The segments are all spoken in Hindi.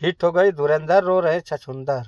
हिट हो गई धुरंधर, रो रहे छछूंदर।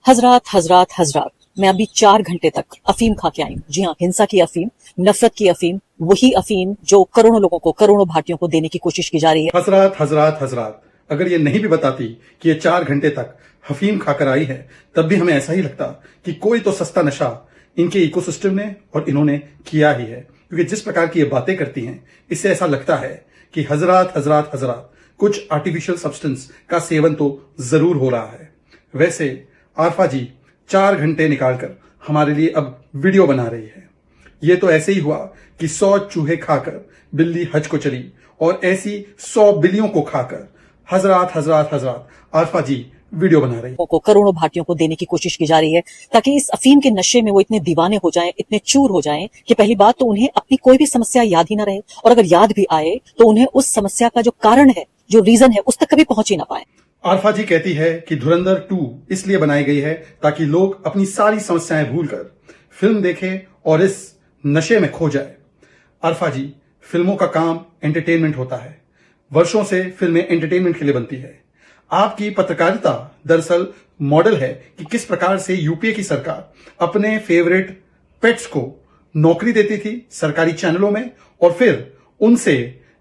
हजरात हजरात हजरात, मैं अभी 4 घंटे तक अफीम खा के आई हूँ। जी हाँ, हिंसा की अफीम, नफरत की अफीम, वही अफीम जो करोड़ों लोगों को, करोड़ों भारतीयों को देने की कोशिश की जा रही है। हजरात हजरात हजरात, अगर ये नहीं भी बताती कि ये 4 घंटे तक हफीम खाकर आई है, तब भी हमें ऐसा ही लगता कि कोई तो सस्ता नशा इनके इकोसिस्टम ने और इन्होंने किया ही है। क्योंकि जिस प्रकार की ये बातें करती हैं, इससे ऐसा लगता है कि हजरात हजरात हजरात कुछ आर्टिफिशियल सब्सटेंस का सेवन तो जरूर हो रहा है। वैसे आरफा जी 4 घंटे निकालकर हमारे लिए अब वीडियो बना रही है। ये तो ऐसे ही हुआ कि 100 चूहे खाकर बिल्ली हज को चली, और ऐसी 100 बिल्लियों को खाकर हजरात हजरात हजरात आरफा जी वीडियो बना रही है। को करोड़ों भारतीयों को देने की कोशिश की जा रही है, ताकि इस अफीम के नशे में वो इतने दीवाने हो जाएं, इतने चूर हो जाएं कि पहली बात तो उन्हें अपनी कोई भी समस्या याद ही ना रहे, और अगर याद भी आए तो उन्हें उस समस्या का जो कारण है, जो रीजन है, उस तक कभी पहुंच ही ना पाए। आरफा जी कहती है कि धुरंधर 2 इसलिए बनाई गई है ताकि लोग अपनी सारी समस्याएं भूलकर फिल्म देखें और इस नशे में खो जाए। आरफा जी, फिल्मों का काम एंटरटेनमेंट होता है। वर्षों से फिल्में एंटरटेनमेंट के लिए बनती है। आपकी पत्रकारिता दरअसल मॉडल है कि किस प्रकार से यूपीए की सरकार अपने फेवरेट पेट्स को नौकरी देती थी सरकारी चैनलों में, और फिर उनसे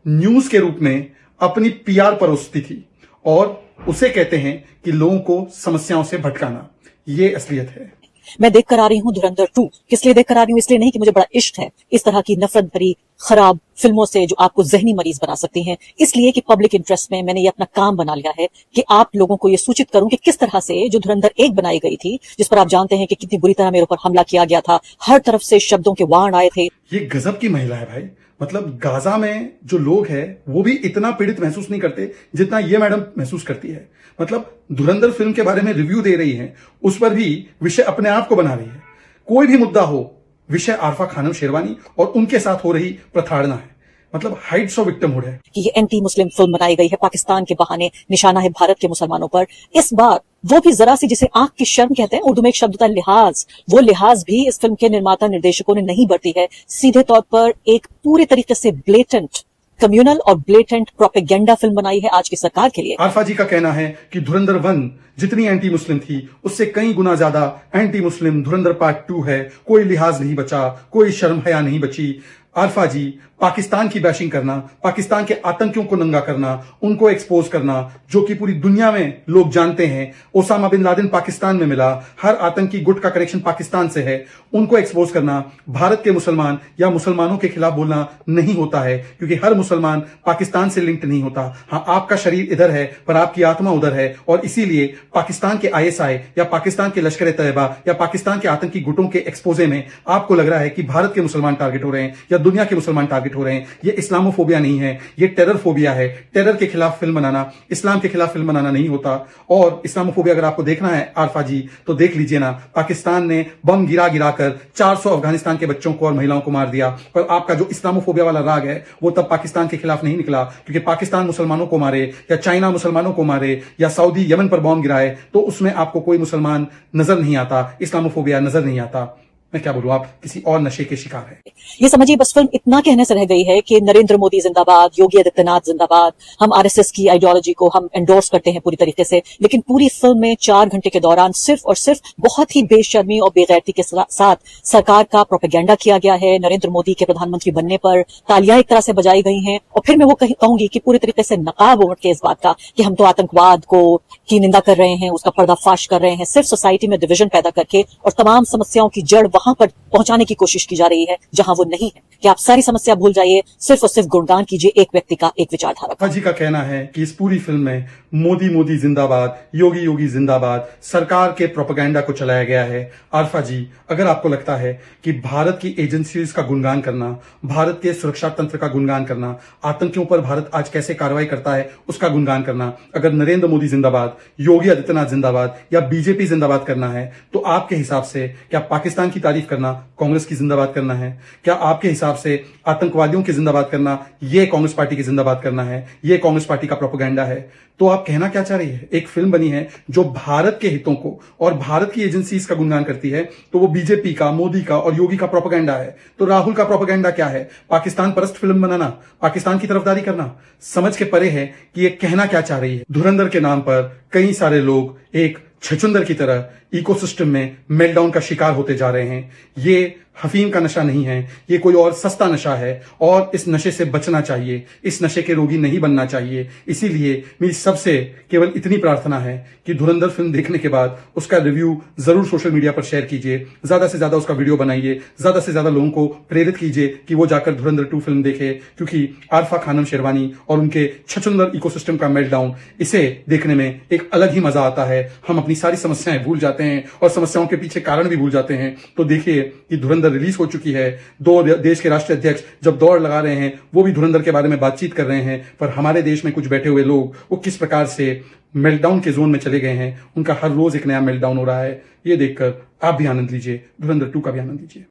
न्यूज के रूप में अपनी पीआर परोसती थी, और उसे कहते हैं कि लोगों को समस्याओं से भटकाना। ये असलियत है। मैं देख कर आ रही हूँ धुरंधर 2। किस लिए देख कर आ रही हूँ? इसलिए नहीं कि मुझे बड़ा इश्क है इस तरह की नफरत भरी खराब फिल्मों से जो आपको जहनी मरीज बना सकती हैं। इसलिए कि पब्लिक इंटरेस्ट में मैंने ये अपना काम बना लिया है कि आप लोगों को ये सूचित करूं कि किस तरह से जो धुरंधर 1 बनाई गई थी, जिस पर आप जानते हैं कि कितनी बुरी तरह मेरे ऊपर हमला किया गया था, हर तरफ से शब्दों के वाण आए थे। ये गजब की महिला है भाई। मतलब गाजा में जो लोग हैं वो भी इतना पीड़ित महसूस नहीं करते जितना ये मैडम महसूस करती है। मतलब धुरंधर फिल्म के बारे में रिव्यू दे रही है, उस पर भी विषय अपने आप को बना रही है। कोई भी मुद्दा हो, विषय आरफा खानम शेरवानी और उनके साथ हो रही प्रताड़ना है। मतलब हाइट्स ऑफ विक्टिमहुड है कि ये एंटी मुस्लिम फिल्म बनाई गई है, पाकिस्तान के बहाने, निशाना है भारत के मुसलमानों पर। इस बार वो भी जरा सी, जिसे आंख की शर्म कहते हैं, उर्दू में एक शब्द होता है लिहाज, वो लिहाज भी इस फिल्म के निर्माता निर्देशकों ने नहीं बरती है। सीधे तौर पर एक पूरे तरीके से ब्लेटेंट कम्युनल और ब्लेटेंट प्रोपेगेंडा फिल्म बनाई है आज की सरकार के लिए। आरफा जी का कहना है कि धुरंधर 1 जितनी एंटी मुस्लिम थी, उससे कई गुना ज्यादा एंटी मुस्लिम धुरंधर पार्ट 2 है। कोई लिहाज नहीं बचा, कोई शर्म हया नहीं बची। आरफा जी, पाकिस्तान की बैशिंग करना, पाकिस्तान के आतंकियों को नंगा करना, उनको एक्सपोज करना, जो कि पूरी दुनिया में लोग जानते हैं ओसामा बिन लादेन पाकिस्तान में मिला, हर आतंकी गुट का कनेक्शन पाकिस्तान से है, उनको एक्सपोज करना भारत के मुसलमान या मुसलमानों के खिलाफ बोलना नहीं होता है, क्योंकि हर मुसलमान पाकिस्तान से लिंक्ड नहीं होता। हाँ, आपका शरीर इधर है पर आपकी आत्मा उधर है, और इसीलिए पाकिस्तान के आईएसआई या पाकिस्तान के लश्कर तैयबा या पाकिस्तान के आतंकी गुटों के एक्सपोजे में आपको लग रहा है कि भारत के मुसलमान टारगेट हो रहे हैं या दुनिया के मुसलमान टारगेट हो रहे हैं। ये इस्लामोफोबिया नहीं है, ये टेरर फोबिया है। टेरर के खिलाफ फिल्म बनाना, इस्लाम के खिलाफ फिल्म बनाना नहीं होता। और इस्लामोफोबिया अगर आपको देखना है आरफा जी, तो देख लीजिए ना, पाकिस्तान ने बम गिरा गिराकर 400 अफगानिस्तान के बच्चों को और महिलाओं को मार दिया। पर आपका जो इस्लामोफोबिया वाला राग है वो तब पाकिस्तान के खिलाफ नहीं निकला, क्योंकि पाकिस्तान मुसलमानों को मारे या चाइना मुसलमानों को मारे या सऊदी यमन पर बम गिराए तो उसमें आपको कोई मुसलमान नजर नहीं आता, इस्लामोफोबिया नजर नहीं आता। मैं क्या बोलूं, आप किसी और नशे के शिकार हैं। ये समझिए बस फिल्म इतना कहने से रह गई है कि नरेंद्र मोदी जिंदाबाद, योगी आदित्यनाथ जिंदाबाद। हम आरएसएस की आइडियोलॉजी को हम एंडोर्स करते हैं पूरी तरीके से, लेकिन पूरी फिल्म में 4 घंटे के दौरान सिर्फ और सिर्फ बहुत ही बेशर्मी और बेगैरती के साथ सरकार का प्रोपेगेंडा किया गया है। नरेंद्र मोदी के प्रधानमंत्री बनने पर तालियां एक तरह से बजाई गई हैं, और फिर मैं वो कहूंगी कि पूरी तरीके से नकाब ओढ़ के इस बात का कि हम तो आतंकवाद को की निंदा कर रहे हैं, उसका पर्दाफाश कर रहे हैं, सिर्फ सोसाइटी में डिवीजन पैदा करके, और तमाम समस्याओं की जड़ वहां पर पहुंचाने की कोशिश की जा रही है जहां वो नहीं है। कि आप सारी समस्या भूल जाइए, सिर्फ और सिर्फ गुणगान कीजिए एक व्यक्ति का, एक विचारधारा का। जी का कहना है कि इस पूरी फिल्म में मोदी मोदी जिंदाबाद, योगी योगी जिंदाबाद, सरकार के प्रोपेगेंडा को चलाया गया है। आरफा जी, अगर आपको लगता है कि भारत की एजेंसीज का गुणगान करना, भारत के सुरक्षा तंत्र का गुणगान करना, आतंकियों पर भारत आज कैसे कार्रवाई करता है उसका गुणगान करना, अगर नरेंद्र मोदी जिंदाबाद, योगी आदित्यनाथ जिंदाबाद या बीजेपी जिंदाबाद करना है, तो आपके हिसाब से क्या पाकिस्तान की तारीफ करना कांग्रेस की जिंदाबाद करना है? क्या आपके हिसाब से आतंकवादियों की जिंदाबाद करना ये कांग्रेस पार्टी की जिंदाबाद करना है? ये कांग्रेस पार्टी का प्रोपेगेंडा है? तो आप कहना क्या चाह रही है? एक फिल्म बनी है जो भारत के हितों को और भारत की एजेंसीज का गुणगान करती है, तो वो बीजेपी का, मोदी का और योगी का प्रोपेगेंडा है। तो राहुल का प्रोपेगेंडा क्या है? पाकिस्तान परस्त फिल्म बनाना, पाकिस्तान की तरफदारी करना। समझ के परे है कि ये कहना क्या चाह रही है। धुरंधर के नाम पर कई सारे लोग एक छछुंदर की तरह इकोसिस्टम में मेल्टडाउन का शिकार होते जा रहे हैं। ये हफीम का नशा नहीं है, ये कोई और सस्ता नशा है और इस नशे से बचना चाहिए, इस नशे के रोगी नहीं बनना चाहिए। इसीलिए मेरी सबसे केवल इतनी प्रार्थना है कि धुरंधर फिल्म देखने के बाद उसका रिव्यू जरूर सोशल मीडिया पर शेयर कीजिए, ज्यादा से ज्यादा उसका वीडियो बनाइए, ज्यादा से ज्यादा लोगों को प्रेरित कीजिए कि वो जाकर धुरंधर 2 फिल्म देखे, क्योंकि आरफा खानम शेरवानी और उनके छछुंदर इकोसिस्टम का मेल्टडाउन, इसे देखने में एक अलग ही मजा आता है। हम अपनी सारी समस्याएं भूल जाते हैं और समस्याओं के पीछे कारण भी भूल जाते हैं। तो देखिए कि धुरंधर रिलीज हो चुकी है, 2 देश के राष्ट्रीय अध्यक्ष जब दौड़ लगा रहे हैं, वो भी धुरंधर के बारे में बातचीत कर रहे हैं, पर हमारे देश में कुछ बैठे हुए लोग वो किस प्रकार से मेल्टडाउन के जोन में चले गए हैं। उनका हर रोज एक नया मेल्टडाउन हो रहा है। ये देखकर आप भी आनंद लीजिए, धुरंधर 2 का भी आनंद लीजिए।